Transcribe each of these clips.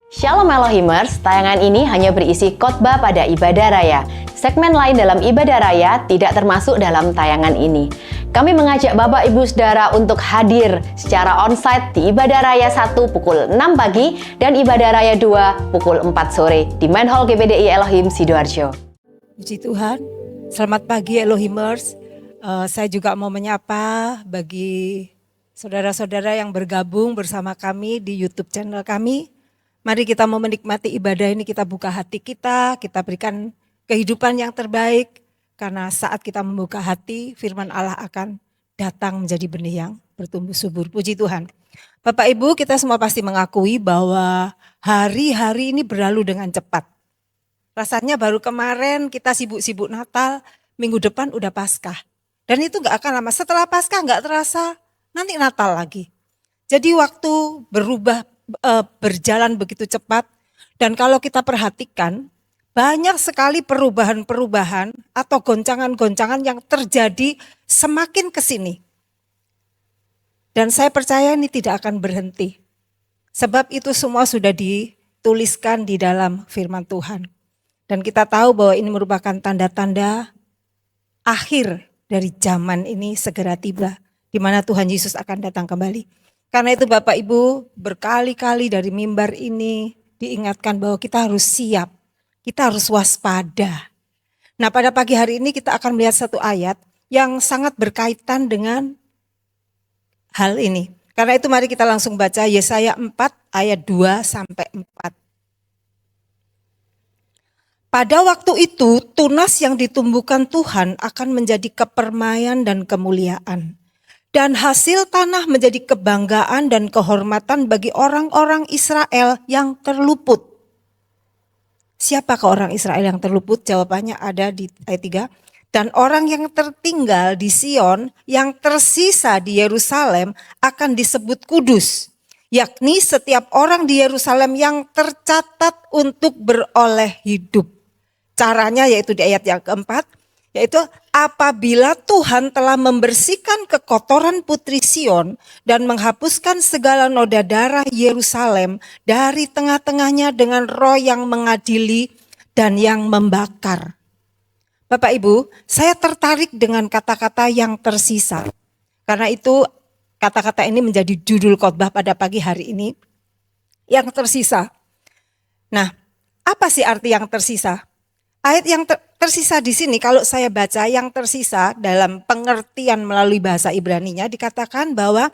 Shalom Elohimers, tayangan ini hanya berisi khotbah pada ibadah raya. Segmen lain dalam ibadah raya tidak termasuk dalam tayangan ini. Kami mengajak Bapak Ibu Saudara untuk hadir secara onsite di ibadah raya 1 pukul 6 pagi dan ibadah raya 2 pukul 4 sore di Main Hall GPDI Elohim Sidoarjo. Puji Tuhan, selamat pagi Elohimers. Saya juga mau menyapa bagi saudara-saudara yang bergabung bersama kami di YouTube channel kami. Mari kita mau menikmati ibadah ini, kita buka hati kita berikan kehidupan yang terbaik. Karena saat kita membuka hati, firman Allah akan datang menjadi benih yang bertumbuh subur. Puji Tuhan. Bapak Ibu, kita semua pasti mengakui bahwa hari-hari ini berlalu dengan cepat. Rasanya baru kemarin kita sibuk-sibuk Natal, minggu depan udah Paskah. Dan itu gak akan lama, setelah Paskah gak terasa, nanti Natal lagi. Jadi waktu berjalan begitu cepat, dan kalau kita perhatikan banyak sekali perubahan-perubahan atau goncangan-goncangan yang terjadi semakin ke sini. Dan saya percaya ini tidak akan berhenti. Sebab itu semua sudah dituliskan di dalam firman Tuhan. Dan kita tahu bahwa ini merupakan tanda-tanda akhir dari zaman ini segera tiba, di mana Tuhan Yesus akan datang kembali. Karena itu Bapak Ibu, berkali-kali dari mimbar ini diingatkan bahwa kita harus siap, kita harus waspada. Nah, pada pagi hari ini kita akan melihat satu ayat yang sangat berkaitan dengan hal ini. Karena itu mari kita langsung baca Yesaya 4 ayat 2 sampai 4. Pada waktu itu tunas yang ditumbuhkan Tuhan akan menjadi kepermaian dan kemuliaan. Dan hasil tanah menjadi kebanggaan dan kehormatan bagi orang-orang Israel yang terluput. Siapakah orang Israel yang terluput? Jawabannya ada di ayat 3. Dan orang yang tertinggal di Sion, yang tersisa di Yerusalem akan disebut kudus. Yakni setiap orang di Yerusalem yang tercatat untuk beroleh hidup. Caranya yaitu di ayat yang keempat. Yaitu apabila Tuhan telah membersihkan kekotoran putri Sion dan menghapuskan segala noda darah Yerusalem dari tengah-tengahnya dengan roh yang mengadili dan yang membakar. Bapak Ibu, saya tertarik dengan kata-kata yang tersisa. Karena itu kata-kata ini menjadi judul khotbah pada pagi hari ini. Yang tersisa. Nah, apa sih arti yang tersisa? Ayat yang tersisa di sini kalau saya baca yang tersisa dalam pengertian melalui bahasa Ibraninya dikatakan bahwa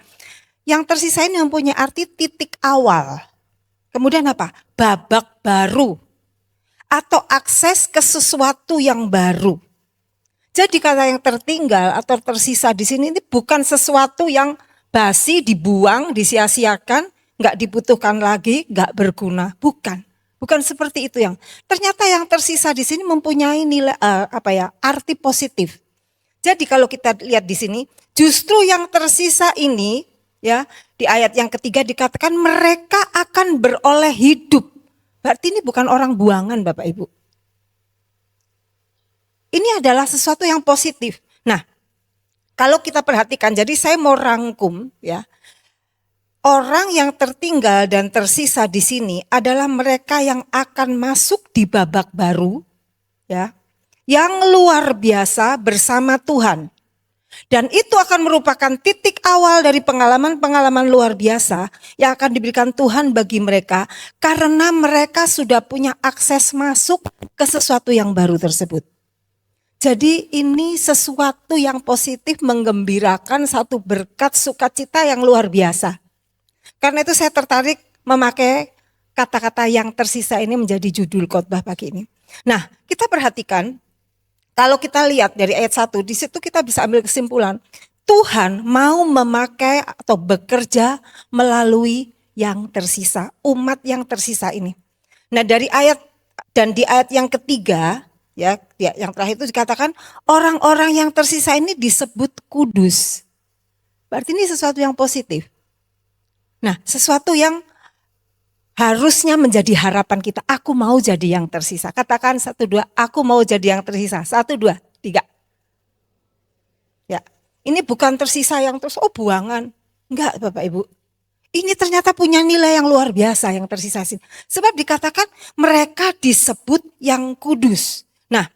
yang tersisa ini mempunyai arti titik awal. Kemudian apa? Babak baru atau akses ke sesuatu yang baru. Jadi kata yang tertinggal atau tersisa di sini ini bukan sesuatu yang basi, dibuang, disia-siakan, nggak dibutuhkan lagi, nggak berguna, bukan. Bukan seperti itu yang. Ternyata yang tersisa di sini mempunyai nilai arti positif. Jadi kalau kita lihat di sini, justru yang tersisa ini ya di ayat yang ketiga dikatakan mereka akan beroleh hidup. Berarti ini bukan orang buangan Bapak Ibu. Ini adalah sesuatu yang positif. Nah, kalau kita perhatikan, jadi saya mau rangkum ya. Orang yang tertinggal dan tersisa di sini adalah mereka yang akan masuk di babak baru, ya, yang luar biasa bersama Tuhan. Dan itu akan merupakan titik awal dari pengalaman-pengalaman luar biasa yang akan diberikan Tuhan bagi mereka karena mereka sudah punya akses masuk ke sesuatu yang baru tersebut. Jadi ini sesuatu yang positif menggembirakan satu berkat sukacita yang luar biasa. Karena itu saya tertarik memakai kata-kata yang tersisa ini menjadi judul khotbah pagi ini. Nah, kita perhatikan, kalau kita lihat dari ayat 1, di situ kita bisa ambil kesimpulan. Tuhan mau memakai atau bekerja melalui yang tersisa, umat yang tersisa ini. Nah, dari ayat dan di ayat yang ketiga, ya yang terakhir itu dikatakan orang-orang yang tersisa ini disebut kudus. Berarti ini sesuatu yang positif. Nah, sesuatu yang harusnya menjadi harapan kita. Aku mau jadi yang tersisa. Katakan 1, 2, aku mau jadi yang tersisa. 1, 2, 3. Ya, ini bukan tersisa yang terus, buangan. Enggak Bapak Ibu. Ini ternyata punya nilai yang luar biasa yang tersisa sini. Sebab dikatakan mereka disebut yang kudus. Nah,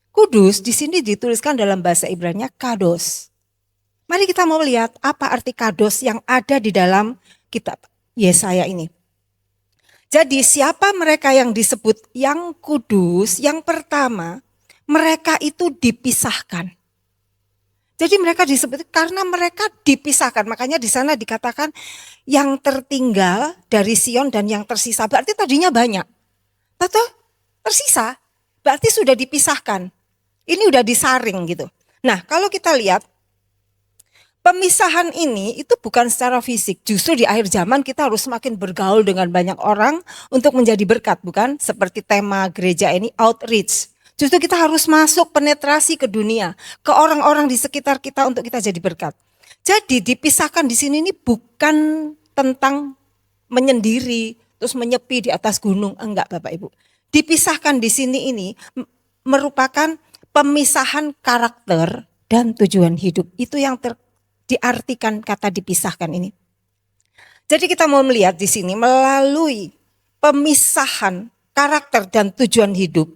kudus di sini dituliskan dalam bahasa Ibrani kados. Mari kita mau lihat apa arti kados yang ada di dalam kitab Yesaya ini. Jadi siapa mereka yang disebut yang kudus? Yang pertama, mereka itu dipisahkan. Jadi mereka disebut karena mereka dipisahkan. Makanya di sana dikatakan yang tertinggal dari Sion dan yang tersisa. Berarti tadinya banyak. Atau tersisa. Berarti sudah dipisahkan. Ini udah disaring gitu. Nah, kalau kita lihat pemisahan ini itu bukan secara fisik. Justru di akhir zaman kita harus semakin bergaul dengan banyak orang untuk menjadi berkat, bukan? Seperti tema gereja ini outreach. Justru kita harus masuk penetrasi ke dunia, ke orang-orang di sekitar kita untuk kita jadi berkat. Jadi dipisahkan di sini ini bukan tentang menyendiri, terus menyepi di atas gunung, enggak Bapak Ibu. Dipisahkan di sini ini merupakan pemisahan karakter dan tujuan hidup. Itu yang diartikan kata dipisahkan ini. Jadi kita mau melihat di sini melalui pemisahan karakter dan tujuan hidup,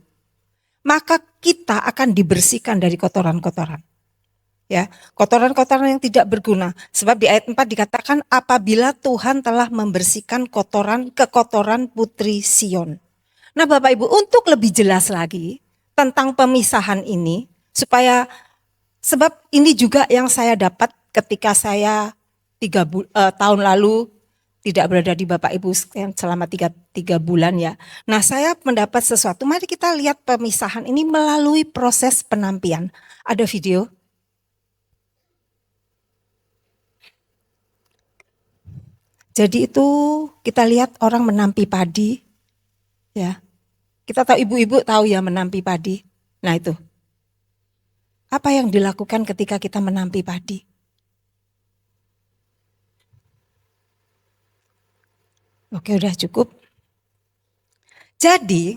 maka kita akan dibersihkan dari kotoran-kotoran. Ya, kotoran-kotoran yang tidak berguna. Sebab di ayat 4 dikatakan apabila Tuhan telah membersihkan kekotoran putri Sion. Nah, Bapak Ibu, untuk lebih jelas lagi tentang pemisahan ini, sebab ini juga yang saya dapat ketika saya 3 tahun lalu tidak berada di Bapak Ibu selama 3 bulan ya. Nah, saya mendapat sesuatu. Mari kita lihat pemisahan ini melalui proses penampian. Ada video. Jadi itu kita lihat orang menampi padi. Ya. Kita tahu ibu-ibu tahu ya menampi padi. Nah, itu. Apa yang dilakukan ketika kita menampi padi? Oke, udah cukup. Jadi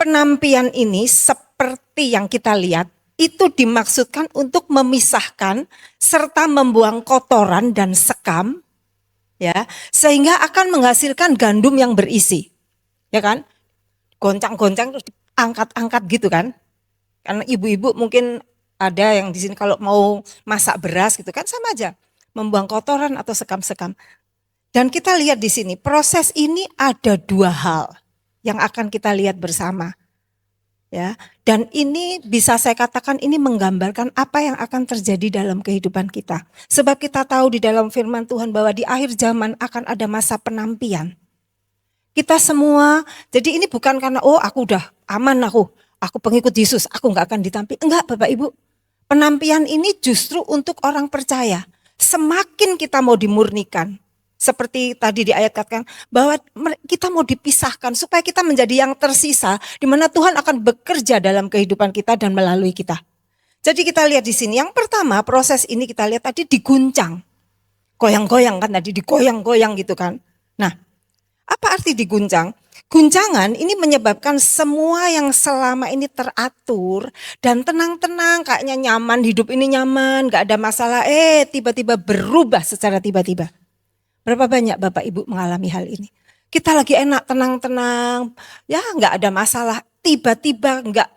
penampian ini seperti yang kita lihat itu dimaksudkan untuk memisahkan serta membuang kotoran dan sekam, ya, sehingga akan menghasilkan gandum yang berisi, ya kan? Goncang-goncang terus diangkat-angkat gitu kan? Karena ibu-ibu mungkin ada yang di sini kalau mau masak beras gitu kan sama aja, membuang kotoran atau sekam-sekam. Dan kita lihat di sini proses ini ada 2 hal yang akan kita lihat bersama. Ya, dan ini bisa saya katakan ini menggambarkan apa yang akan terjadi dalam kehidupan kita. Sebab kita tahu di dalam firman Tuhan bahwa di akhir zaman akan ada masa penampian. Kita semua, jadi ini bukan karena aku udah aman aku pengikut Yesus, aku enggak akan ditampi. Enggak Bapak Ibu, penampian ini justru untuk orang percaya. Semakin kita mau dimurnikan, seperti tadi di ayat katakan bahwa kita mau dipisahkan supaya kita menjadi yang tersisa di mana Tuhan akan bekerja dalam kehidupan kita dan melalui kita. Jadi kita lihat di sini yang pertama proses ini kita lihat tadi diguncang. Goyang-goyang kan tadi digoyang-goyang gitu kan. Nah, apa arti diguncang? Guncangan ini menyebabkan semua yang selama ini teratur dan tenang-tenang kayaknya nyaman, hidup ini nyaman, gak ada masalah, tiba-tiba berubah secara tiba-tiba. Berapa banyak Bapak Ibu mengalami hal ini? Kita lagi enak, tenang-tenang, ya nggak ada masalah. Tiba-tiba nggak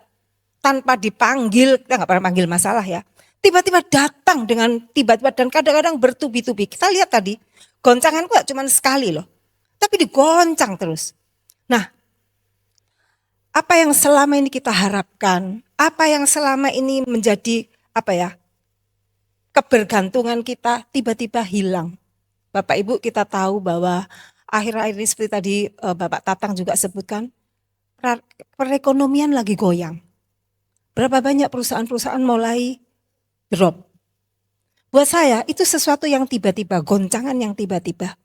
tanpa dipanggil, kita nggak pernah panggil masalah ya. Tiba-tiba datang dengan tiba-tiba dan kadang-kadang bertubi-tubi. Kita lihat tadi, goncangan kok cuma sekali loh. Tapi digoncang terus. Nah, apa yang selama ini kita harapkan, apa yang selama ini menjadi kebergantungan kita tiba-tiba hilang. Bapak Ibu kita tahu bahwa akhir-akhir ini seperti tadi Bapak Tatang juga sebutkan, perekonomian lagi goyang. Berapa banyak perusahaan-perusahaan mulai drop. Buat saya itu sesuatu yang tiba-tiba, goncangan yang tiba-tiba.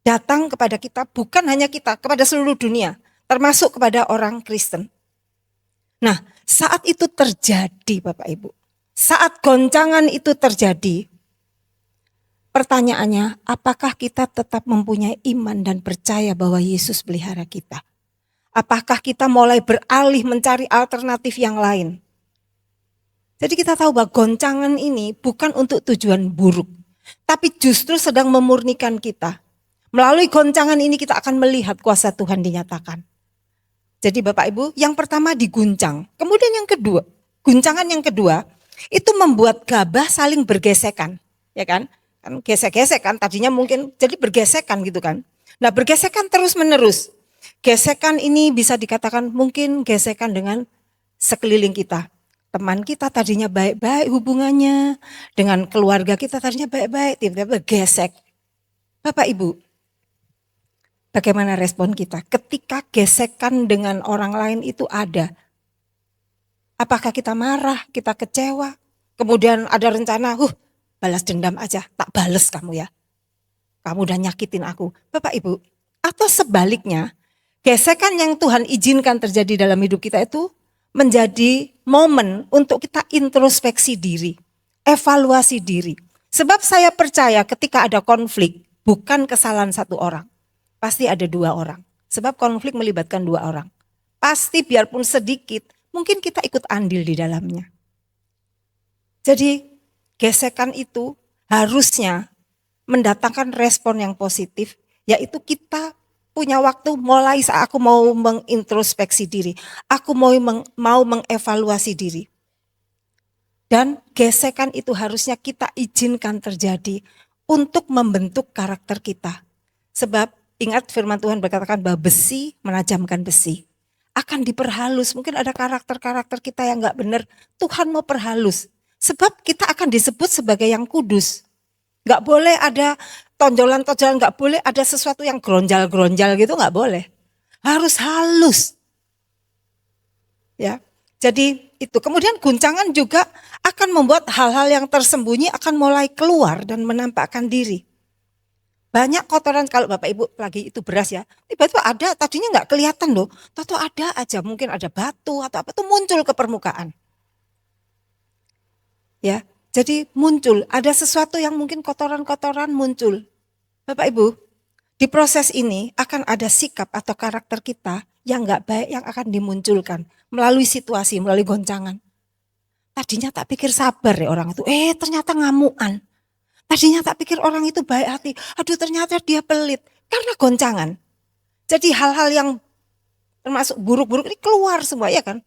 Datang kepada kita, bukan hanya kita, kepada seluruh dunia, termasuk kepada orang Kristen. Nah, saat itu terjadi Bapak Ibu, saat goncangan itu terjadi, pertanyaannya, apakah kita tetap mempunyai iman dan percaya bahwa Yesus pelihara kita? Apakah kita mulai beralih mencari alternatif yang lain? Jadi kita tahu bahwa goncangan ini bukan untuk tujuan buruk, tapi justru sedang memurnikan kita. Melalui goncangan ini kita akan melihat kuasa Tuhan dinyatakan. Jadi Bapak Ibu, yang pertama diguncang. Kemudian yang kedua, guncangan yang kedua itu membuat gabah saling bergesekan, ya kan? Kan gesek-gesek kan, tadinya mungkin jadi bergesekan gitu kan. Nah, bergesekan terus-menerus. Gesekan ini bisa dikatakan mungkin gesekan dengan sekeliling kita. Teman kita tadinya baik-baik hubungannya, dengan keluarga kita tadinya baik-baik, tiba-tiba gesek. Bapak Ibu, bagaimana respon kita ketika gesekan dengan orang lain itu ada? Apakah kita marah, kita kecewa, kemudian ada rencana, balas dendam aja, tak bales kamu ya. Kamu udah nyakitin aku. Bapak Ibu, atau sebaliknya, gesekan yang Tuhan izinkan terjadi dalam hidup kita itu menjadi momen untuk kita introspeksi diri, evaluasi diri. Sebab saya percaya ketika ada konflik, bukan kesalahan satu orang. Pasti ada dua orang. Sebab konflik melibatkan dua orang. Pasti biarpun sedikit, mungkin kita ikut andil di dalamnya. Jadi gesekan itu harusnya mendatangkan respon yang positif, yaitu kita punya waktu mulai saat aku mau mengintrospeksi diri. Aku mau mengevaluasi diri. Dan gesekan itu harusnya kita izinkan terjadi untuk membentuk karakter kita. Sebab ingat firman Tuhan berkatakan bahwa besi menajamkan besi. Akan diperhalus, mungkin ada karakter-karakter kita yang gak benar. Tuhan mau perhalus. Sebab kita akan disebut sebagai yang kudus. Gak boleh ada tonjolan-tonjolan, gak boleh ada sesuatu yang geronjal-geronjal gitu, gak boleh. Harus halus. Ya, jadi itu. Kemudian guncangan juga akan membuat hal-hal yang tersembunyi akan mulai keluar dan menampakkan diri. Banyak kotoran kalau Bapak Ibu lagi itu beras ya, tiba-tiba ada, tadinya gak kelihatan loh. Tahu ada aja, mungkin ada batu atau apa, itu muncul ke permukaan. Ya, jadi muncul, ada sesuatu yang mungkin kotoran-kotoran muncul. Bapak Ibu, di proses ini akan ada sikap atau karakter kita yang gak baik yang akan dimunculkan melalui situasi, melalui goncangan. Tadinya tak pikir sabar ya orang itu, ternyata ngamuan. Tadinya tak pikir orang itu baik hati, aduh ternyata dia pelit. Karena goncangan. Jadi hal-hal yang termasuk buruk-buruk ini keluar semua ya kan.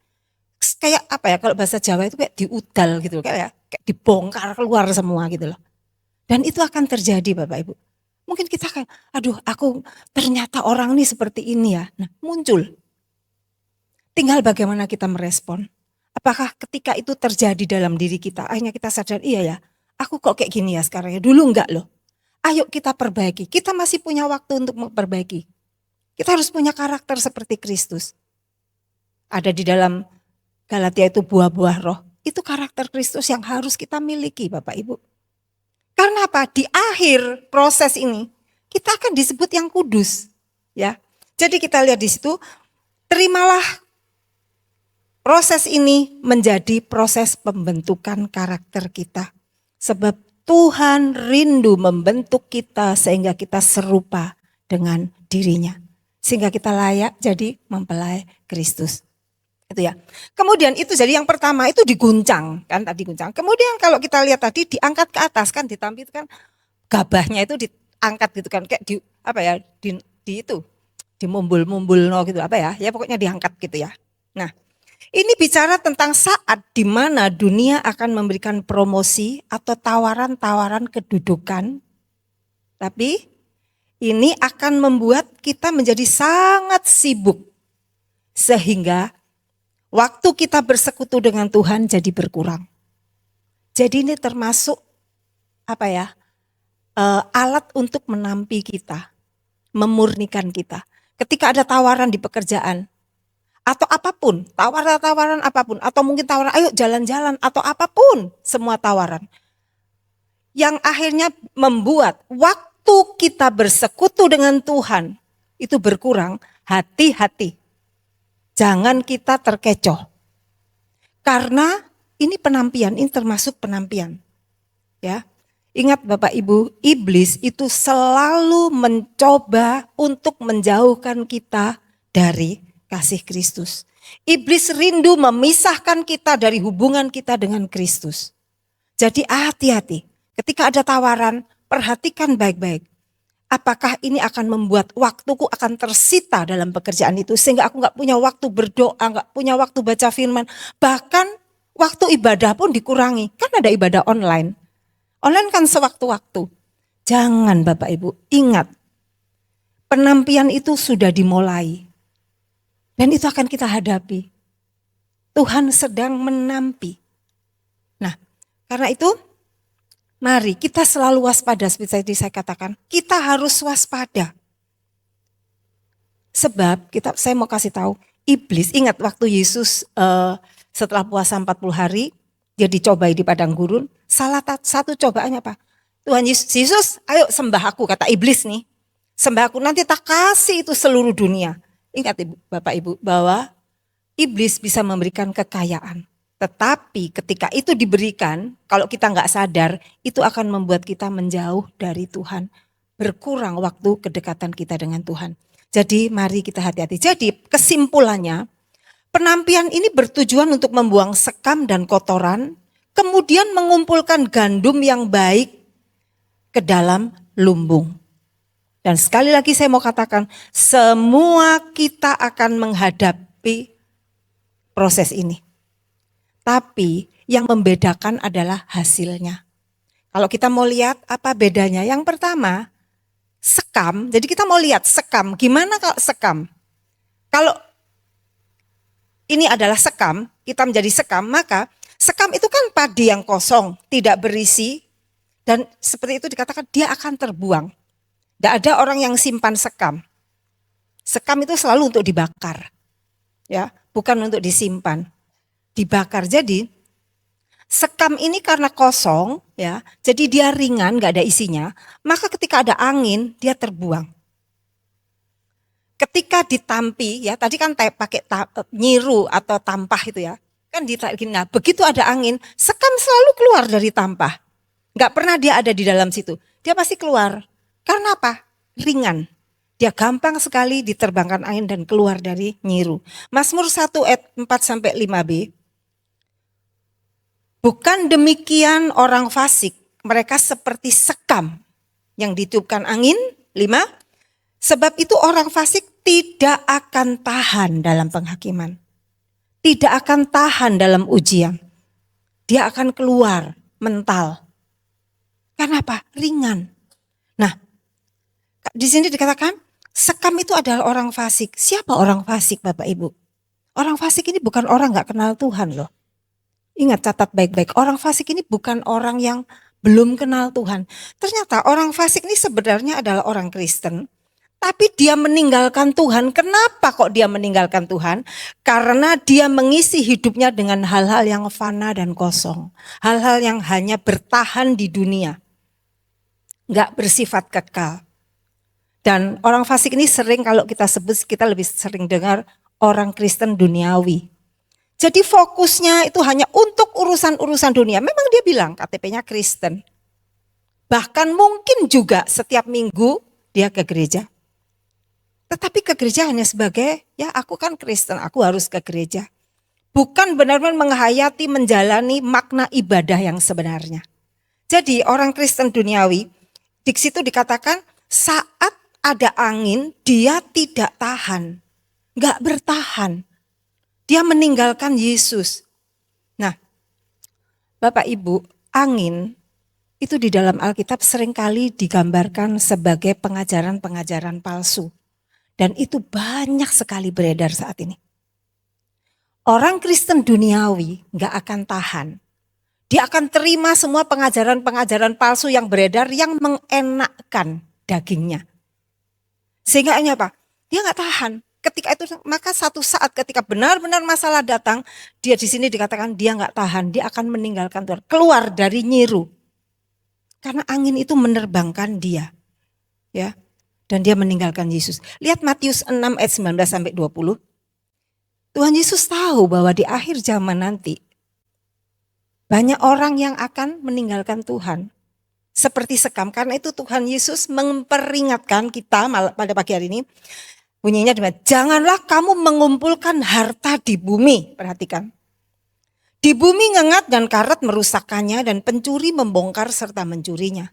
Kayak apa ya, kalau bahasa Jawa itu kayak diudal gitu, kayak dibongkar keluar semua gitu loh. Dan itu akan terjadi Bapak Ibu. Mungkin kita kan, aduh aku ternyata orang ini seperti ini ya. Nah muncul. Tinggal bagaimana kita merespon. Apakah ketika itu terjadi dalam diri kita, akhirnya kita sadar, iya ya, aku kok kayak gini ya sekarang ya, dulu enggak loh. Ayo kita perbaiki, kita masih punya waktu untuk memperbaiki. Kita harus punya karakter seperti Kristus. Ada di dalam Galatia itu buah-buah roh, itu karakter Kristus yang harus kita miliki Bapak Ibu. Karena apa? Di akhir proses ini, kita akan disebut yang kudus. Ya, jadi kita lihat di situ, terimalah proses ini menjadi proses pembentukan karakter kita. Sebab Tuhan rindu membentuk kita sehingga kita serupa dengan dirinya. Sehingga kita layak jadi mempelai Kristus. Itu ya. Kemudian itu jadi yang pertama itu diguncang. Kan tadi guncang. Kemudian kalau kita lihat tadi diangkat ke atas kan, ditampilkan gabahnya itu diangkat gitu kan. Kayak di apa ya, di itu. Dimumbul-mumbul gitu apa ya. Ya pokoknya diangkat gitu ya. Nah. Ini bicara tentang saat di mana dunia akan memberikan promosi atau tawaran-tawaran kedudukan. Tapi ini akan membuat kita menjadi sangat sibuk. Sehingga waktu kita bersekutu dengan Tuhan jadi berkurang. Jadi ini termasuk apa ya? Alat untuk menampi kita, memurnikan kita. Ketika ada tawaran di pekerjaan, atau apapun, tawaran apapun, atau mungkin tawaran ayo jalan-jalan, atau apapun, semua tawaran. Yang akhirnya membuat waktu kita bersekutu dengan Tuhan itu berkurang, hati-hati. Jangan kita terkecoh. Karena ini penampian, ini termasuk penampian. Ya. Ingat Bapak Ibu, iblis itu selalu mencoba untuk menjauhkan kita dari kasih Kristus. Iblis rindu memisahkan kita dari hubungan kita dengan Kristus. Jadi hati-hati. Ketika ada tawaran, perhatikan baik-baik. Apakah ini akan membuat waktuku akan tersita dalam pekerjaan itu sehingga aku gak punya waktu berdoa, gak punya waktu baca firman. Bahkan waktu ibadah pun dikurangi. Kan ada ibadah online. Online kan sewaktu-waktu. Jangan Bapak Ibu, ingat. Penampian itu sudah dimulai. Dan itu akan kita hadapi. Tuhan sedang menampi. Nah, karena itu mari kita selalu waspada seperti tadi saya katakan. Kita harus waspada. Sebab saya mau kasih tahu, iblis ingat waktu Yesus setelah puasa 40 hari, dia dicobai di padang gurun. Salah satu cobaannya apa? Tuhan Yesus, ayo sembah aku, kata iblis nih. Sembah aku, nanti tak kasih itu seluruh dunia. Ingat Bapak Ibu bahwa iblis bisa memberikan kekayaan. Tetapi ketika itu diberikan, kalau kita nggak sadar, itu akan membuat kita menjauh dari Tuhan. Berkurang waktu kedekatan kita dengan Tuhan. Jadi mari kita hati-hati. Jadi kesimpulannya, penampian ini bertujuan untuk membuang sekam dan kotoran, kemudian mengumpulkan gandum yang baik ke dalam lumbung. Dan sekali lagi saya mau katakan, semua kita akan menghadapi proses ini. Tapi yang membedakan adalah hasilnya. Kalau kita mau lihat apa bedanya? Yang pertama, sekam. Jadi kita mau lihat sekam. Gimana kalau sekam? Kalau ini adalah sekam, kita menjadi sekam, maka sekam itu kan padi yang kosong, tidak berisi. Dan seperti itu dikatakan dia akan terbuang. Tidak ada orang yang simpan sekam. Sekam itu selalu untuk dibakar. Ya, bukan untuk disimpan. Dibakar. Jadi sekam ini karena kosong, ya, jadi dia ringan, nggak ada isinya. Maka ketika ada angin, dia terbuang. Ketika ditampi, ya, tadi kan pakai nyiru atau tampah itu ya, kan nah, begitu ada angin, sekam selalu keluar dari tampah. Nggak pernah dia ada di dalam situ. Dia pasti keluar. Karena apa? Ringan. Dia gampang sekali diterbangkan angin dan keluar dari nyiru. Mazmur 1 ayat 4-5b. Bukan demikian orang fasik, mereka seperti sekam yang ditiupkan angin. 5. Sebab itu orang fasik tidak akan tahan dalam penghakiman. Tidak akan tahan dalam ujian. Dia akan keluar mental. Karena apa? Ringan. Nah, di sini dikatakan sekam itu adalah orang fasik. Siapa orang fasik Bapak Ibu? Orang fasik ini bukan orang gak kenal Tuhan loh. Ingat, catat baik-baik, orang fasik ini bukan orang yang belum kenal Tuhan. Ternyata orang fasik ini sebenarnya adalah orang Kristen. Tapi dia meninggalkan Tuhan. Kenapa kok dia meninggalkan Tuhan? Karena dia mengisi hidupnya dengan hal-hal yang fana dan kosong. Hal-hal yang hanya bertahan di dunia. Gak bersifat kekal. Dan orang fasik ini sering kalau kita sebut, kita lebih sering dengar orang Kristen duniawi. Jadi fokusnya itu hanya untuk urusan-urusan dunia. Memang dia bilang KTP-nya Kristen. Bahkan mungkin juga setiap minggu dia ke gereja. Tetapi ke gereja hanya sebagai, ya aku kan Kristen, aku harus ke gereja. Bukan benar-benar menghayati, menjalani makna ibadah yang sebenarnya. Jadi orang Kristen duniawi, di situ dikatakan saat ada angin dia tidak tahan. Gak bertahan. Dia meninggalkan Yesus. Nah, Bapak Ibu, angin itu di dalam Alkitab seringkali digambarkan sebagai pengajaran-pengajaran palsu. Dan itu banyak sekali beredar saat ini. Orang Kristen duniawi gak akan tahan. Dia akan terima semua pengajaran-pengajaran palsu yang beredar yang mengenakkan dagingnya. Sehingga apa? Dia gak tahan. Ketika itu, maka satu saat ketika benar-benar masalah datang, dia di sini dikatakan dia nggak tahan, dia akan meninggalkan Tuhan, keluar dari nyiru, karena angin itu menerbangkan dia, ya, dan dia meninggalkan Yesus. Lihat Matius 6 ayat 19-20. Tuhan Yesus tahu bahwa di akhir zaman nanti banyak orang yang akan meninggalkan Tuhan, seperti sekam. Karena itu Tuhan Yesus memperingatkan kita pada pagi hari ini. Bunyinya janganlah kamu mengumpulkan harta di bumi. Perhatikan. Di bumi ngengat dan karat merusakkannya dan pencuri membongkar serta mencurinya.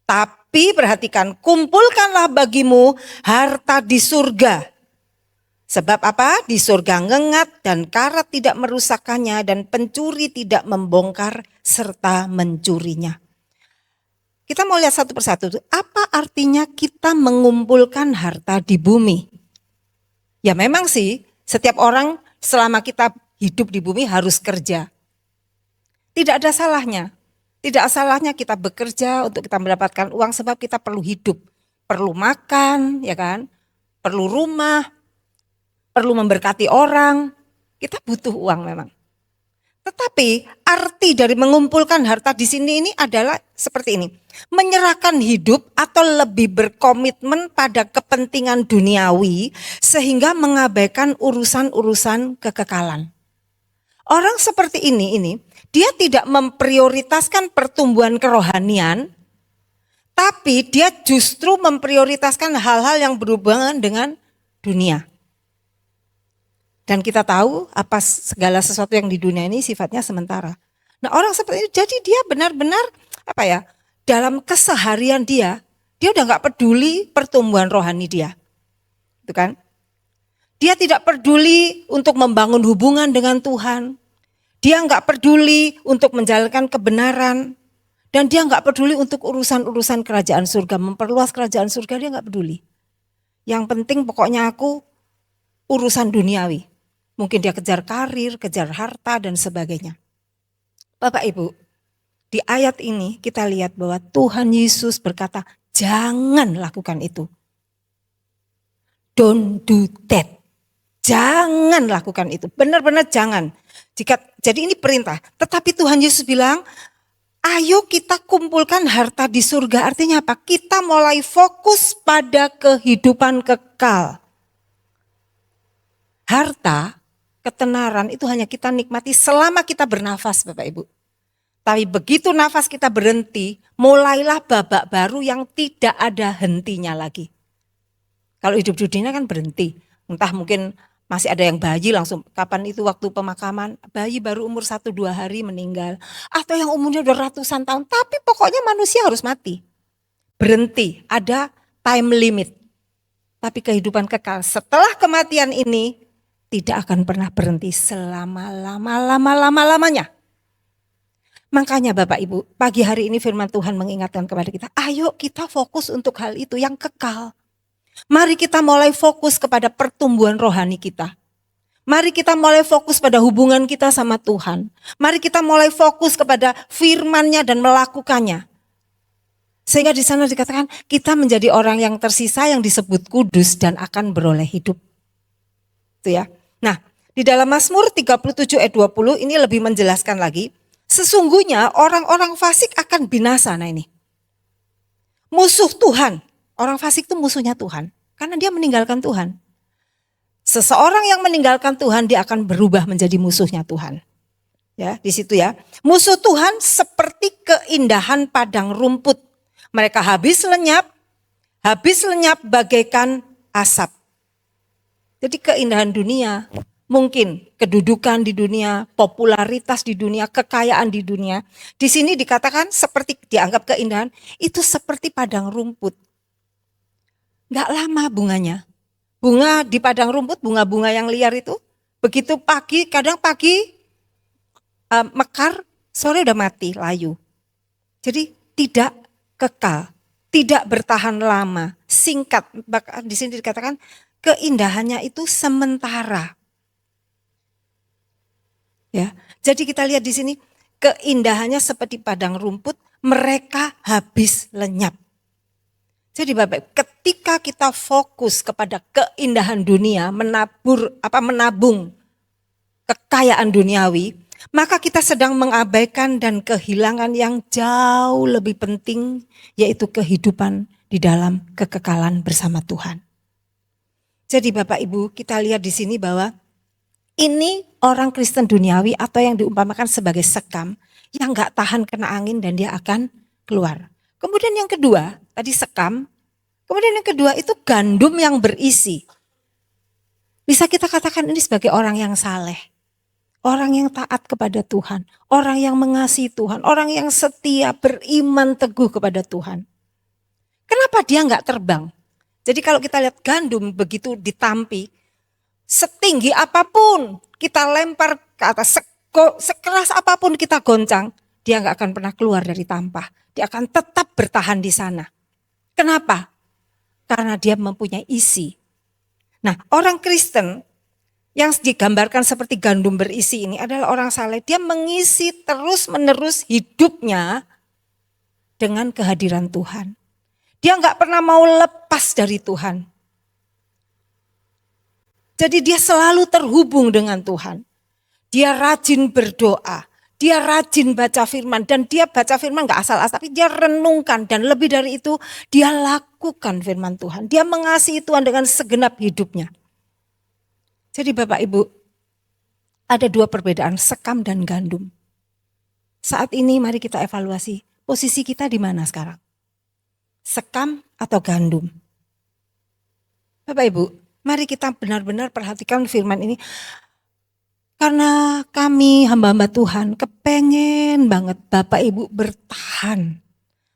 Tapi perhatikan, kumpulkanlah bagimu harta di surga. Sebab apa? Di surga ngengat dan karat tidak merusakkannya dan pencuri tidak membongkar serta mencurinya. Kita mau lihat satu persatu. Apa artinya kita mengumpulkan harta di bumi? Ya memang sih, setiap orang selama kita hidup di bumi harus kerja. Tidak ada salahnya. Tidak ada salahnya kita bekerja untuk kita mendapatkan uang sebab kita perlu hidup. Perlu makan, ya kan? Perlu rumah, perlu memberkati orang. Kita butuh uang memang. Tetapi arti dari mengumpulkan harta di sini ini adalah seperti ini. Menyerahkan hidup atau lebih berkomitmen pada kepentingan duniawi sehingga mengabaikan urusan-urusan kekekalan. Orang seperti ini dia tidak memprioritaskan pertumbuhan kerohanian, tapi dia justru memprioritaskan hal-hal yang berhubungan dengan dunia. Dan kita tahu apa segala sesuatu yang di dunia ini sifatnya sementara. Nah orang seperti itu, jadi dia benar-benar dalam keseharian dia udah gak peduli pertumbuhan rohani dia. Itu kan? Dia tidak peduli untuk membangun hubungan dengan Tuhan. Dia gak peduli untuk menjalankan kebenaran. Dan dia gak peduli untuk urusan-urusan kerajaan surga. Memperluas kerajaan surga dia gak peduli. Yang penting pokoknya aku urusan duniawi. Mungkin dia kejar karir, kejar harta dan sebagainya. Bapak Ibu, di ayat ini kita lihat bahwa Tuhan Yesus berkata, jangan lakukan itu. Don't do that. Jangan lakukan itu. Benar-benar jangan. Jadi ini perintah. Tetapi Tuhan Yesus bilang, ayo kita kumpulkan harta di surga. Artinya apa? Kita mulai fokus pada kehidupan kekal. Harta, ketenaran itu hanya kita nikmati selama kita bernafas Bapak Ibu. Tapi begitu nafas kita berhenti, mulailah babak baru yang tidak ada hentinya lagi. Kalau hidup di dunia kan berhenti. Entah mungkin masih ada yang bayi langsung, kapan itu waktu pemakaman, bayi baru umur 1-2 hari meninggal. Atau yang umurnya udah ratusan tahun, tapi pokoknya manusia harus mati. Berhenti, ada time limit. Tapi kehidupan kekal setelah kematian ini, tidak akan pernah berhenti selama-lamanya. Makanya Bapak Ibu, pagi hari ini firman Tuhan mengingatkan kepada kita, ayo kita fokus untuk hal itu yang kekal. Mari kita mulai fokus kepada pertumbuhan rohani kita. Mari kita mulai fokus pada hubungan kita sama Tuhan. Mari kita mulai fokus kepada firman-Nya dan melakukannya. Sehingga di sana dikatakan kita menjadi orang yang tersisa yang disebut kudus dan akan beroleh hidup. Itu ya. Nah, di dalam Mazmur 37 ayat 20 ini lebih menjelaskan lagi. Sesungguhnya orang-orang fasik akan binasa. Nah ini. Musuh Tuhan. Orang fasik itu musuhnya Tuhan. Karena dia meninggalkan Tuhan. Seseorang yang meninggalkan Tuhan dia akan berubah menjadi musuhnya Tuhan. Ya, di situ ya. Musuh Tuhan seperti keindahan padang rumput. Mereka habis lenyap bagaikan asap. Jadi keindahan dunia, mungkin kedudukan di dunia, popularitas di dunia, kekayaan di dunia. Di sini dikatakan seperti dianggap keindahan, itu seperti padang rumput. Gak lama bunganya. Bunga di padang rumput, bunga-bunga yang liar itu, begitu pagi, kadang pagi mekar, sore udah mati, layu. Jadi tidak kekal, tidak bertahan lama, singkat. Di sini dikatakan keindahannya itu sementara. Ya, jadi kita lihat di sini keindahannya seperti padang rumput, mereka habis lenyap. Jadi Bapak, ketika kita fokus kepada keindahan dunia, menabung kekayaan duniawi, maka kita sedang mengabaikan dan kehilangan yang jauh lebih penting, yaitu kehidupan di dalam kekekalan bersama Tuhan. Jadi Bapak Ibu, kita lihat di sini bahwa ini orang Kristen duniawi atau yang diumpamakan sebagai sekam yang gak tahan kena angin dan dia akan keluar. Kemudian yang kedua, tadi sekam. Kemudian yang kedua itu gandum yang berisi. Bisa kita katakan ini sebagai orang yang saleh. Orang yang taat kepada Tuhan. Orang yang mengasihi Tuhan. Orang yang setia beriman teguh kepada Tuhan. Kenapa dia nggak terbang? Jadi kalau kita lihat gandum begitu ditampi, setinggi apapun kita lempar ke atas, sekeras apapun kita goncang, dia nggak akan pernah keluar dari tampah. Dia akan tetap bertahan di sana. Kenapa? Karena dia mempunyai isi. Nah, orang Kristen yang digambarkan seperti gandum berisi ini adalah orang saleh. Dia mengisi terus-menerus hidupnya dengan kehadiran Tuhan. Dia nggak pernah mau lepas dari Tuhan. Jadi dia selalu terhubung dengan Tuhan. Dia rajin berdoa. Dia rajin baca firman. Dan dia baca firman gak asal-asal. Tapi dia renungkan. Dan lebih dari itu dia lakukan firman Tuhan. Dia mengasihi Tuhan dengan segenap hidupnya. Jadi Bapak Ibu, ada dua perbedaan, sekam dan gandum. Saat ini mari kita evaluasi, posisi kita di mana sekarang? Sekam atau gandum? Bapak Ibu, mari kita benar-benar perhatikan firman ini. Karena kami hamba-hamba Tuhan kepengen banget Bapak Ibu bertahan.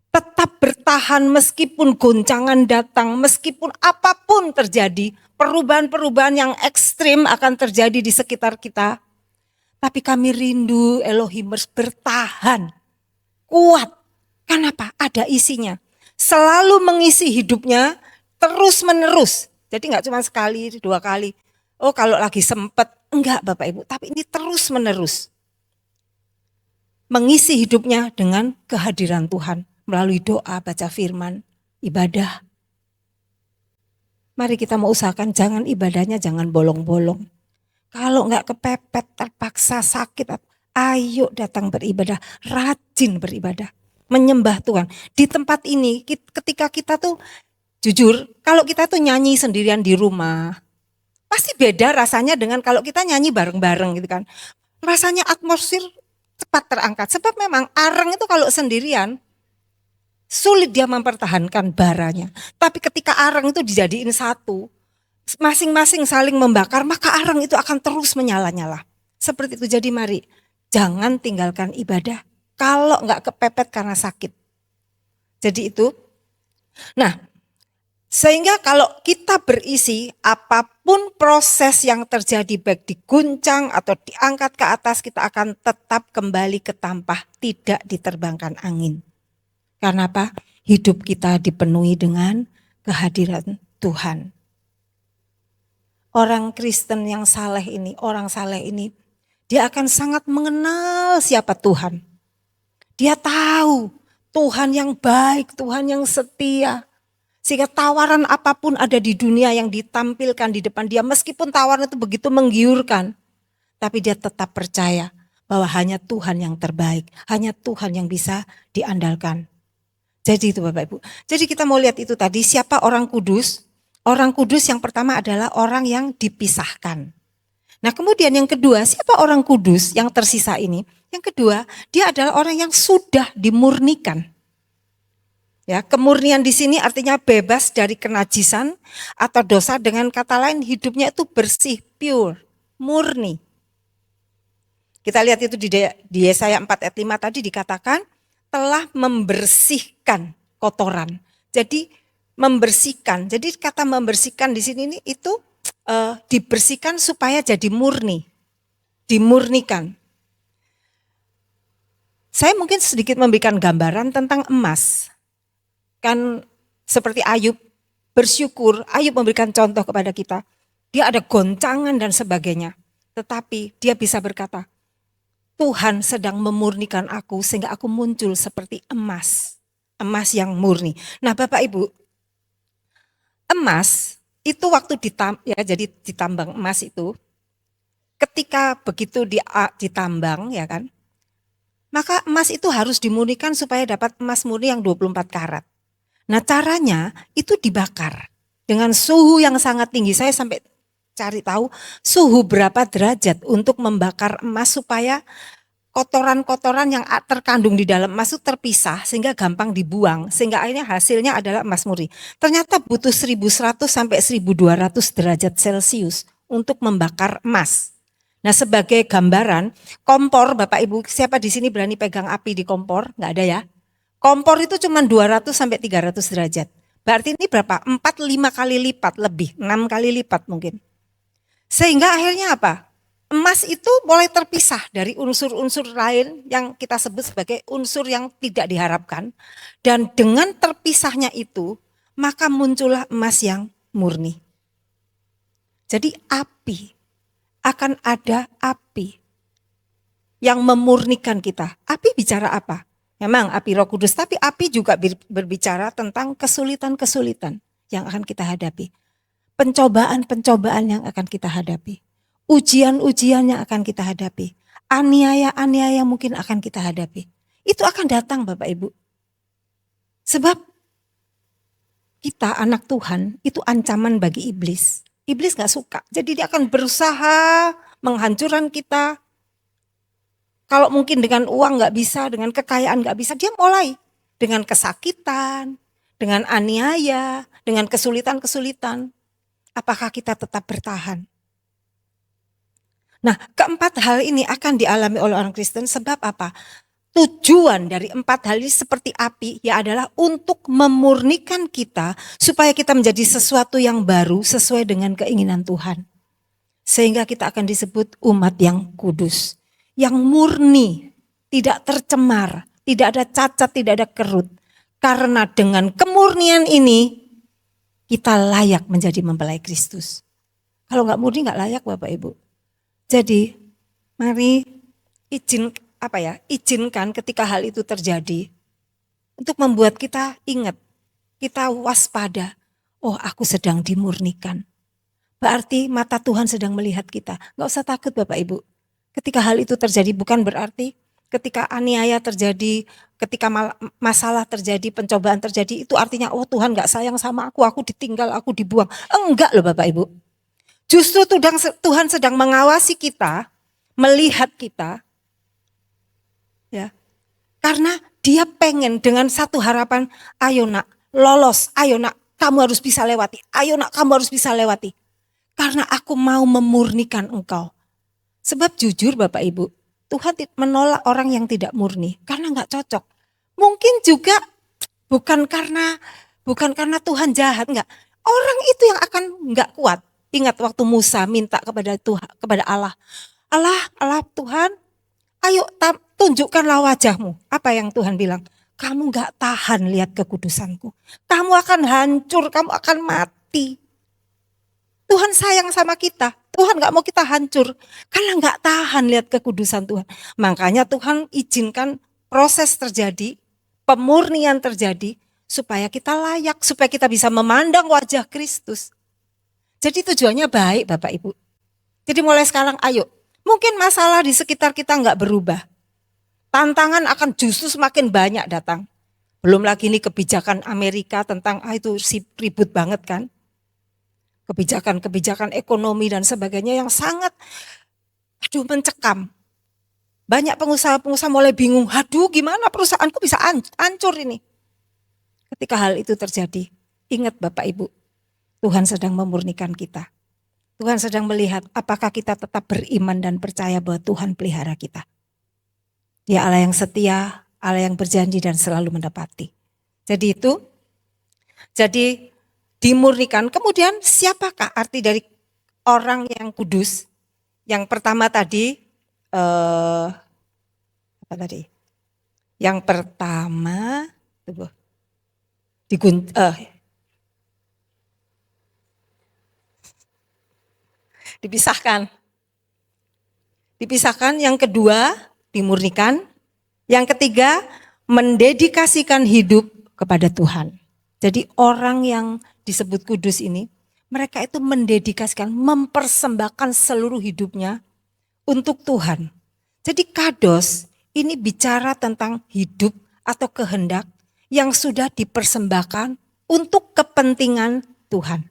Tetap bertahan meskipun goncangan datang, meskipun apapun terjadi. Perubahan-perubahan yang ekstrim akan terjadi di sekitar kita. Tapi kami rindu Elohimers bertahan. Kuat. Kenapa? Ada isinya. Selalu mengisi hidupnya terus menerus. Jadi gak cuma sekali, dua kali. Oh kalau lagi sempet. Enggak Bapak Ibu. Tapi ini terus menerus. Mengisi hidupnya dengan kehadiran Tuhan. Melalui doa, baca firman, ibadah. Mari kita mau usahakan jangan ibadahnya jangan bolong-bolong. Kalau enggak kepepet, terpaksa sakit, ayo datang beribadah, rajin beribadah, menyembah Tuhan. Di tempat ini ketika kita tuh jujur, kalau kita tuh nyanyi sendirian di rumah, pasti beda rasanya dengan kalau kita nyanyi bareng-bareng gitu kan. Rasanya atmosfer cepat terangkat. Sebab memang areng itu kalau sendirian, sulit dia mempertahankan baranya. Tapi ketika areng itu dijadiin satu, masing-masing saling membakar, maka areng itu akan terus menyala-nyala. Seperti itu, jadi mari jangan tinggalkan ibadah kalau enggak kepepet karena sakit. Jadi itu. Nah, sehingga kalau kita berisi, apapun proses yang terjadi baik diguncang atau diangkat ke atas, kita akan tetap kembali ke tampah, tidak diterbangkan angin. Karena apa? Hidup kita dipenuhi dengan kehadiran Tuhan. Orang Kristen yang saleh ini, orang saleh ini, dia akan sangat mengenal siapa Tuhan. Dia tahu Tuhan yang baik, Tuhan yang setia. Sehingga tawaran apapun ada di dunia yang ditampilkan di depan dia, meskipun tawaran itu begitu menggiurkan, tapi dia tetap percaya bahwa hanya Tuhan yang terbaik, hanya Tuhan yang bisa diandalkan. Jadi itu Bapak Ibu. Jadi kita mau lihat itu tadi, siapa orang kudus? Orang kudus yang pertama adalah orang yang dipisahkan. Nah kemudian yang kedua, siapa orang kudus yang tersisa ini? Yang kedua, dia adalah orang yang sudah dimurnikan. Ya, kemurnian di sini artinya bebas dari kenajisan atau dosa, dengan kata lain hidupnya itu bersih, pure, murni. Kita lihat itu di Yesaya 4 ayat 5 tadi dikatakan telah membersihkan kotoran. Jadi membersihkan. Jadi kata membersihkan di sini itu dibersihkan supaya jadi murni, dimurnikan. Saya mungkin sedikit memberikan gambaran tentang emas. Kan seperti Ayub bersyukur, Ayub memberikan contoh kepada kita. Dia ada goncangan dan sebagainya. Tetapi dia bisa berkata, Tuhan sedang memurnikan aku sehingga aku muncul seperti emas. Emas yang murni. Nah Bapak Ibu, emas itu waktu ditambang emas itu, ketika begitu ditambang ya kan, maka emas itu harus dimurnikan supaya dapat emas murni yang 24 karat. Nah caranya itu dibakar dengan suhu yang sangat tinggi. Saya sampai cari tahu suhu berapa derajat untuk membakar emas supaya kotoran-kotoran yang terkandung di dalam emas itu terpisah sehingga gampang dibuang. Sehingga akhirnya hasilnya adalah emas murni. Ternyata butuh 1100 sampai 1200 derajat Celcius untuk membakar emas. Nah sebagai gambaran, kompor Bapak Ibu, siapa di sini berani pegang api di kompor? Enggak ada ya. Kompor itu cuma 200 sampai 300 derajat. Berarti ini berapa? 4-5 kali lipat lebih, 6 kali lipat mungkin. Sehingga akhirnya apa? Emas itu mulai terpisah dari unsur-unsur lain yang kita sebut sebagai unsur yang tidak diharapkan. Dan dengan terpisahnya itu, maka muncullah emas yang murni. Jadi api, akan ada api yang memurnikan kita. Api bicara apa? Memang api Roh Kudus, tapi api juga berbicara tentang kesulitan-kesulitan yang akan kita hadapi. Pencobaan-pencobaan yang akan kita hadapi. Ujian-ujian yang akan kita hadapi. Aniaya-aniaya yang mungkin akan kita hadapi. Itu akan datang Bapak Ibu. Sebab kita anak Tuhan itu ancaman bagi iblis. Iblis gak suka. Jadi dia akan berusaha menghancurkan kita. Kalau mungkin dengan uang gak bisa, dengan kekayaan gak bisa, dia mulai dengan kesakitan, dengan aniaya, dengan kesulitan-kesulitan. Apakah kita tetap bertahan? Nah, keempat hal ini akan dialami oleh orang Kristen sebab apa? Tujuan dari 4 hal ini seperti api ya adalah untuk memurnikan kita supaya kita menjadi sesuatu yang baru sesuai dengan keinginan Tuhan. Sehingga kita akan disebut umat yang kudus, yang murni, tidak tercemar, tidak ada cacat, tidak ada kerut. Karena dengan kemurnian ini kita layak menjadi mempelai Kristus. Kalau nggak murni nggak layak Bapak Ibu. Jadi mari izinkan ketika hal itu terjadi untuk membuat kita ingat, kita waspada. Oh, aku sedang dimurnikan. Berarti mata Tuhan sedang melihat kita. Nggak usah takut Bapak Ibu. Ketika hal itu terjadi bukan berarti ketika aniaya terjadi, ketika masalah terjadi, pencobaan terjadi, itu artinya oh Tuhan nggak sayang sama aku ditinggal, aku dibuang. Enggak loh Bapak Ibu. Justru Tuhan sedang mengawasi kita, melihat kita, ya, karena Dia pengen dengan satu harapan, ayo nak lolos, ayo nak kamu harus bisa lewati, ayo nak kamu harus bisa lewati, karena aku mau memurnikan engkau. Sebab jujur Bapak Ibu, Tuhan menolak orang yang tidak murni karena nggak cocok. Mungkin juga bukan karena Tuhan jahat, enggak. Orang itu yang akan nggak kuat. Ingat waktu Musa minta kepada Tuhan, kepada Allah Tuhan, ayo tunjukkanlah wajahmu. Apa yang Tuhan bilang? Kamu nggak tahan lihat kekudusanku. Kamu akan hancur, kamu akan mati. Tuhan sayang sama kita. Tuhan gak mau kita hancur. Karena gak tahan lihat kekudusan Tuhan. Makanya Tuhan izinkan proses terjadi. Pemurnian terjadi. Supaya kita layak. Supaya kita bisa memandang wajah Kristus. Jadi tujuannya baik Bapak Ibu. Jadi mulai sekarang ayo. Mungkin masalah di sekitar kita gak berubah. Tantangan akan justru semakin banyak datang. Belum lagi ini kebijakan Amerika tentang itu ribut banget kan. Kebijakan-kebijakan ekonomi dan sebagainya yang sangat mencekam. Banyak pengusaha-pengusaha mulai bingung, aduh gimana perusahaanku bisa hancur ini. Ketika hal itu terjadi, ingat Bapak Ibu, Tuhan sedang memurnikan kita. Tuhan sedang melihat apakah kita tetap beriman dan percaya bahwa Tuhan pelihara kita. Dia Allah yang setia, Allah yang berjanji dan selalu mendapati. Jadi dimurnikan. Kemudian siapakah arti dari orang yang kudus? Yang pertama tadi, Yang pertama, dipisahkan. Yang kedua, dimurnikan. Yang ketiga, mendedikasikan hidup kepada Tuhan. Jadi orang yang disebut kudus ini, mereka itu mendedikasikan, mempersembahkan seluruh hidupnya untuk Tuhan. Jadi kados ini bicara tentang hidup atau kehendak yang sudah dipersembahkan untuk kepentingan Tuhan.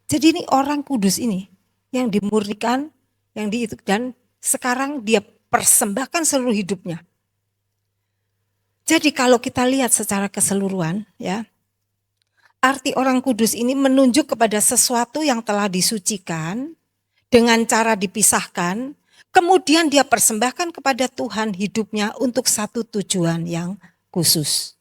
Jadi ini orang kudus ini yang dimurnikan, dan sekarang dia persembahkan seluruh hidupnya. Jadi kalau kita lihat secara keseluruhan, ya, arti orang kudus ini menunjuk kepada sesuatu yang telah disucikan dengan cara dipisahkan, kemudian dia persembahkan kepada Tuhan hidupnya untuk satu tujuan yang khusus.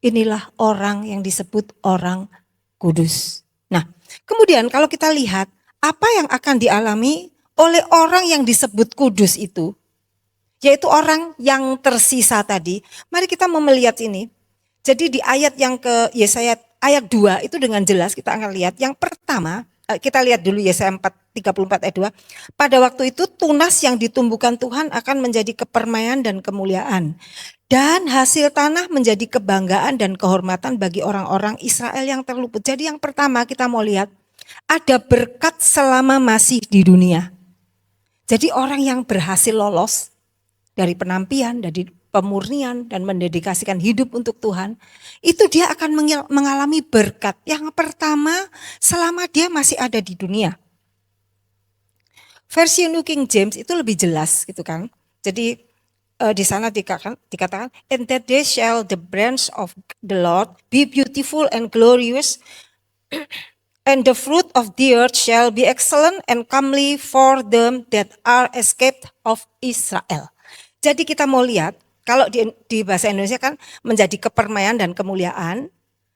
Inilah orang yang disebut orang kudus. Nah, kemudian kalau kita lihat apa yang akan dialami oleh orang yang disebut kudus itu, yaitu orang yang tersisa tadi. Mari kita mau melihat ini. Jadi di ayat yang ke Yesaya ayat 2 itu dengan jelas kita akan lihat. Yang pertama, kita lihat dulu Yesaya 34 ayat 2. Pada waktu itu tunas yang ditumbuhkan Tuhan akan menjadi kepermaian dan kemuliaan. Dan hasil tanah menjadi kebanggaan dan kehormatan bagi orang-orang Israel yang terluput. Jadi yang pertama kita mau lihat, ada berkat selama masih di dunia. Jadi orang yang berhasil lolos dari penampian, dari pemurnian dan mendedikasikan hidup untuk Tuhan, itu dia akan mengalami berkat. Yang pertama, selama dia masih ada di dunia. Versi New King James itu lebih jelas gitu kan. Jadi di sana dikatakan, "And that day shall the branch of the Lord be beautiful and glorious, and the fruit of the earth shall be excellent and comely for them that are escaped of Israel." Jadi kita mau lihat, kalau di bahasa Indonesia kan menjadi kepermaian dan kemuliaan,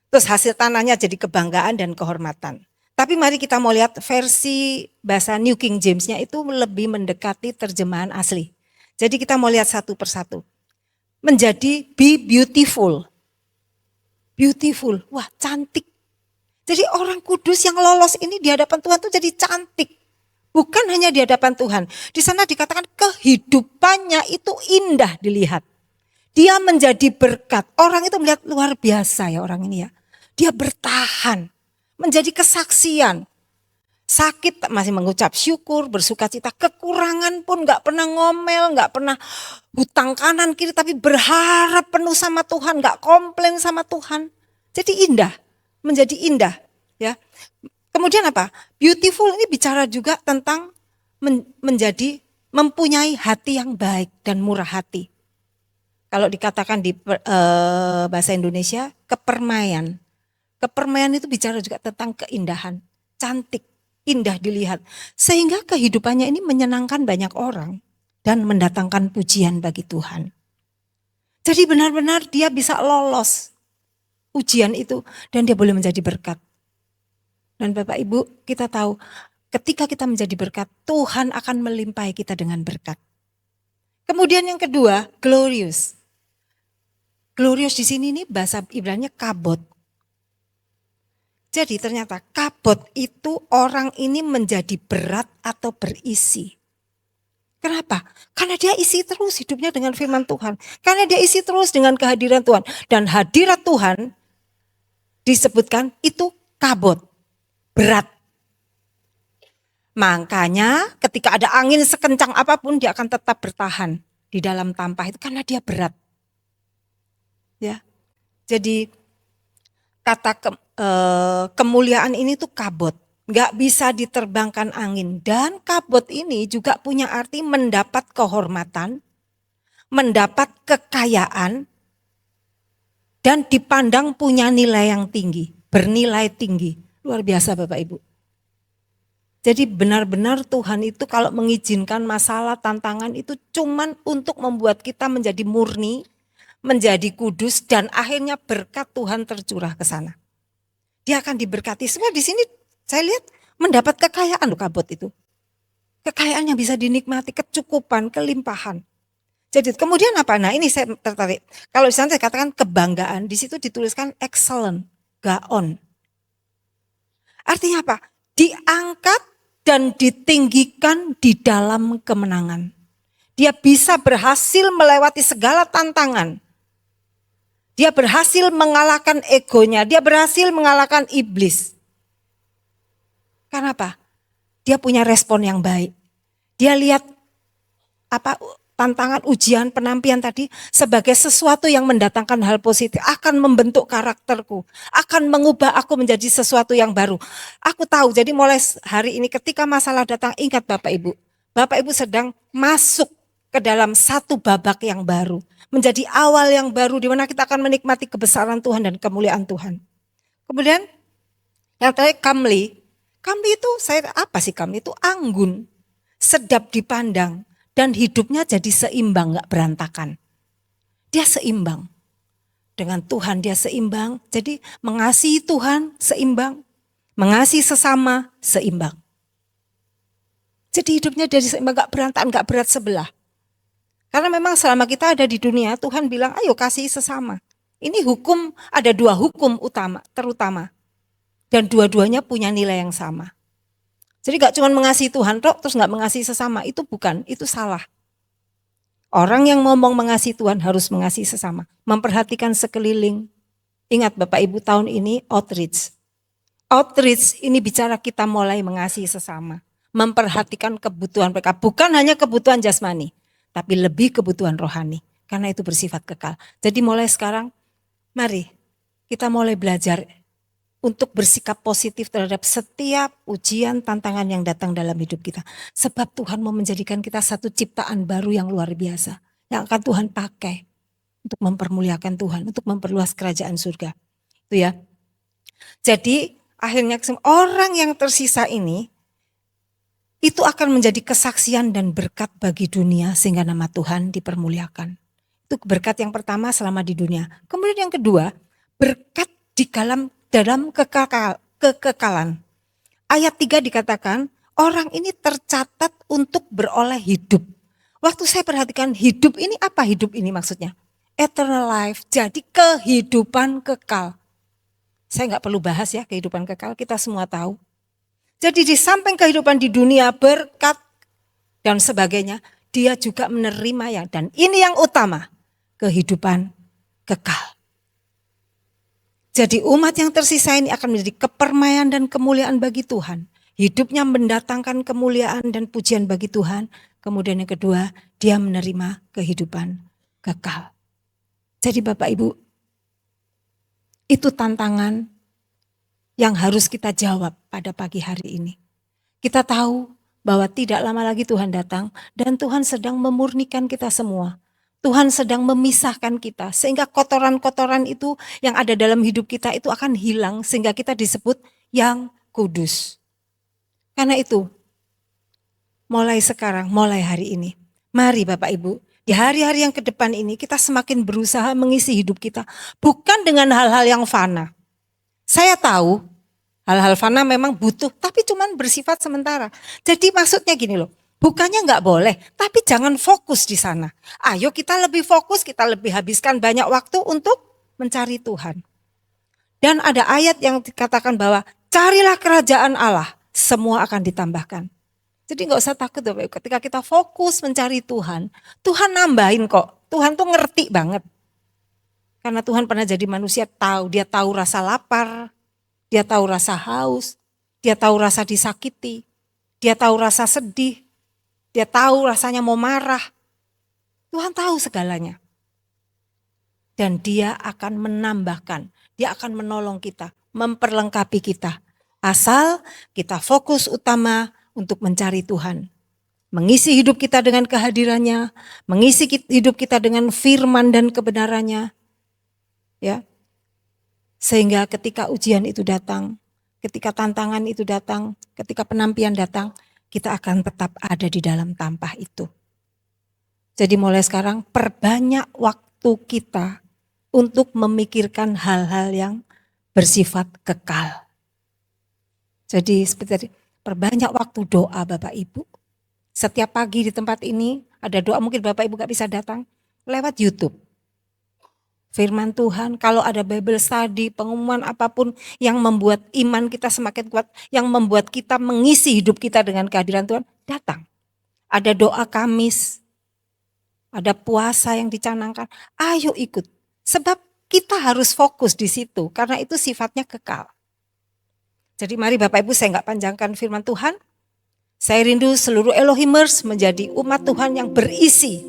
terus hasil tanahnya jadi kebanggaan dan kehormatan. Tapi mari kita mau lihat versi bahasa New King James-nya itu lebih mendekati terjemahan asli. Jadi kita mau lihat satu persatu. Menjadi be beautiful. Beautiful, wah cantik. Jadi orang kudus yang lolos ini di hadapan Tuhan itu jadi cantik. Bukan hanya di hadapan Tuhan. Di sana dikatakan kehidupannya itu indah dilihat. Dia menjadi berkat. Orang itu melihat luar biasa ya orang ini ya. Dia bertahan. Menjadi kesaksian. Sakit masih mengucap syukur, bersuka cita. Kekurangan pun gak pernah ngomel, gak pernah hutang kanan kiri. Tapi berharap penuh sama Tuhan, gak komplain sama Tuhan. Jadi indah, menjadi indah. Ya. Kemudian apa? Beautiful ini bicara juga tentang menjadi mempunyai hati yang baik dan murah hati. Kalau dikatakan di bahasa Indonesia, kepermaian. Kepermaian itu bicara juga tentang keindahan, cantik, indah dilihat. Sehingga kehidupannya ini menyenangkan banyak orang dan mendatangkan pujian bagi Tuhan. Jadi benar-benar dia bisa lolos ujian itu dan dia boleh menjadi berkat. Dan Bapak Ibu, kita tahu ketika kita menjadi berkat, Tuhan akan melimpahi kita dengan berkat. Kemudian yang kedua, glorious. Glorious di sini nih bahasa Ibrani kabot. Jadi ternyata kabot itu orang ini menjadi berat atau berisi. Kenapa? Karena dia isi terus hidupnya dengan firman Tuhan. Karena dia isi terus dengan kehadiran Tuhan. Dan hadirat Tuhan disebutkan itu kabot, berat. Makanya ketika ada angin sekencang apapun dia akan tetap bertahan di dalam tampah itu karena dia berat. Ya. Jadi kata kemuliaan ini tuh kabot, nggak bisa diterbangkan angin. Dan kabot ini juga punya arti mendapat kehormatan, mendapat kekayaan, dan dipandang punya nilai yang tinggi, bernilai tinggi. Luar biasa Bapak Ibu. Jadi benar-benar Tuhan itu kalau mengizinkan masalah, tantangan itu cuman untuk membuat kita menjadi murni, menjadi kudus, dan akhirnya berkat Tuhan tercurah ke sana. Dia akan diberkati. Semua di sini saya lihat mendapat kekayaan loh kabot itu. Kekayaan yang bisa dinikmati, kecukupan, kelimpahan. Jadi kemudian apa? Nah ini saya tertarik. Kalau di sana saya katakan kebanggaan, di situ dituliskan excellent, gaon. Artinya apa? Diangkat dan ditinggikan di dalam kemenangan. Dia bisa berhasil melewati segala tantangan. Dia berhasil mengalahkan egonya, dia berhasil mengalahkan iblis. Karena apa? Dia punya respon yang baik. Dia lihat apa tantangan, ujian, penampian tadi sebagai sesuatu yang mendatangkan hal positif, akan membentuk karakterku, akan mengubah aku menjadi sesuatu yang baru. Aku tahu, jadi mulai hari ini ketika masalah datang, ingat Bapak Ibu. Bapak Ibu sedang masuk ke dalam satu babak yang baru. Menjadi awal yang baru di mana kita akan menikmati kebesaran Tuhan dan kemuliaan Tuhan. Kemudian yang terakhir comely. Comely itu apa sih comely? Itu anggun, sedap dipandang dan hidupnya jadi seimbang, gak berantakan. Dia seimbang. Dengan Tuhan dia seimbang. Jadi mengasihi Tuhan seimbang. Mengasihi sesama seimbang. Jadi hidupnya dari seimbang, gak berantakan, gak berat sebelah. Karena memang selama kita ada di dunia, Tuhan bilang ayo kasihi sesama. Ini hukum, ada 2 hukum utama, terutama. Dan dua-duanya punya nilai yang sama. Jadi gak cuma mengasihi Tuhan terus gak mengasihi sesama, itu bukan, itu salah. Orang yang ngomong mengasihi Tuhan harus mengasihi sesama. Memperhatikan sekeliling. Ingat Bapak Ibu, tahun ini outreach. Outreach ini bicara kita mulai mengasihi sesama. Memperhatikan kebutuhan mereka. Bukan hanya kebutuhan jasmani, tapi lebih kebutuhan rohani. Karena itu bersifat kekal. Jadi mulai sekarang, mari kita mulai belajar untuk bersikap positif terhadap setiap ujian, tantangan yang datang dalam hidup kita. Sebab Tuhan mau menjadikan kita satu ciptaan baru yang luar biasa. Yang akan Tuhan pakai untuk mempermuliakan Tuhan, untuk memperluas kerajaan surga. Itu ya. Jadi akhirnya orang yang tersisa ini, itu akan menjadi kesaksian dan berkat bagi dunia sehingga nama Tuhan dipermuliakan. Itu berkat yang pertama selama di dunia. Kemudian yang kedua, berkat di dalam kekekalan. Ayat 3 dikatakan, orang ini tercatat untuk beroleh hidup. Waktu saya perhatikan hidup ini, apa hidup ini maksudnya? Eternal life, jadi kehidupan kekal. Saya gak perlu bahas ya kehidupan kekal, kita semua tahu. Jadi di samping kehidupan di dunia, berkat dan sebagainya, dia juga menerima yang, dan ini yang utama, kehidupan kekal. Jadi umat yang tersisa ini akan menjadi kepermaian dan kemuliaan bagi Tuhan. Hidupnya mendatangkan kemuliaan dan pujian bagi Tuhan. Kemudian yang kedua, dia menerima kehidupan kekal. Jadi Bapak Ibu, itu tantangan yang harus kita jawab pada pagi hari ini. Kita tahu bahwa tidak lama lagi Tuhan datang dan Tuhan sedang memurnikan kita semua. Tuhan sedang memisahkan kita sehingga kotoran-kotoran itu yang ada dalam hidup kita itu akan hilang sehingga kita disebut yang kudus. Karena itu, mulai sekarang, mulai hari ini, mari Bapak Ibu, di hari-hari yang ke depan ini kita semakin berusaha mengisi hidup kita bukan dengan hal-hal yang fana. Saya tahu hal-hal fana memang butuh, tapi cuman bersifat sementara. Jadi maksudnya gini loh, bukannya nggak boleh, tapi jangan fokus di sana. Ayo kita lebih fokus, kita lebih habiskan banyak waktu untuk mencari Tuhan. Dan ada ayat yang dikatakan bahwa carilah kerajaan Allah, semua akan ditambahkan. Jadi nggak usah takut Bapak Ibu, ketika kita fokus mencari Tuhan, Tuhan nambahin kok. Tuhan tuh ngerti banget. Karena Tuhan pernah jadi manusia tahu, dia tahu rasa lapar, dia tahu rasa haus, dia tahu rasa disakiti, dia tahu rasa sedih, dia tahu rasanya mau marah. Tuhan tahu segalanya. Dan dia akan menambahkan, dia akan menolong kita, memperlengkapi kita. Asal kita fokus utama untuk mencari Tuhan. Mengisi hidup kita dengan kehadirannya, mengisi hidup kita dengan firman dan kebenarannya. Ya, sehingga ketika ujian itu datang, ketika tantangan itu datang, ketika penampian datang, kita akan tetap ada di dalam tampah itu. Jadi mulai sekarang perbanyak waktu kita untuk memikirkan hal-hal yang bersifat kekal. Jadi seperti tadi, perbanyak waktu doa Bapak Ibu. Setiap pagi di tempat ini ada doa, mungkin Bapak Ibu gak bisa datang, lewat YouTube. Firman Tuhan, kalau ada Bible study, pengumuman apapun yang membuat iman kita semakin kuat, yang membuat kita mengisi hidup kita dengan kehadiran Tuhan, datang. Ada doa Kamis, ada puasa yang dicanangkan, ayo ikut. Sebab kita harus fokus di situ, karena itu sifatnya kekal. Jadi mari Bapak Ibu, saya gak panjangkan firman Tuhan. Saya rindu seluruh Elohimers menjadi umat Tuhan yang berisi.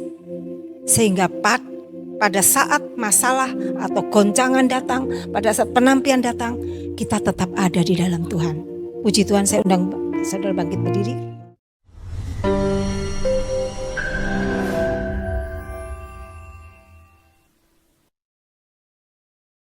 Sehingga pada saat masalah atau goncangan datang, pada saat penampian datang, kita tetap ada di dalam Tuhan. Puji Tuhan, saya undang saudara bangkit berdiri.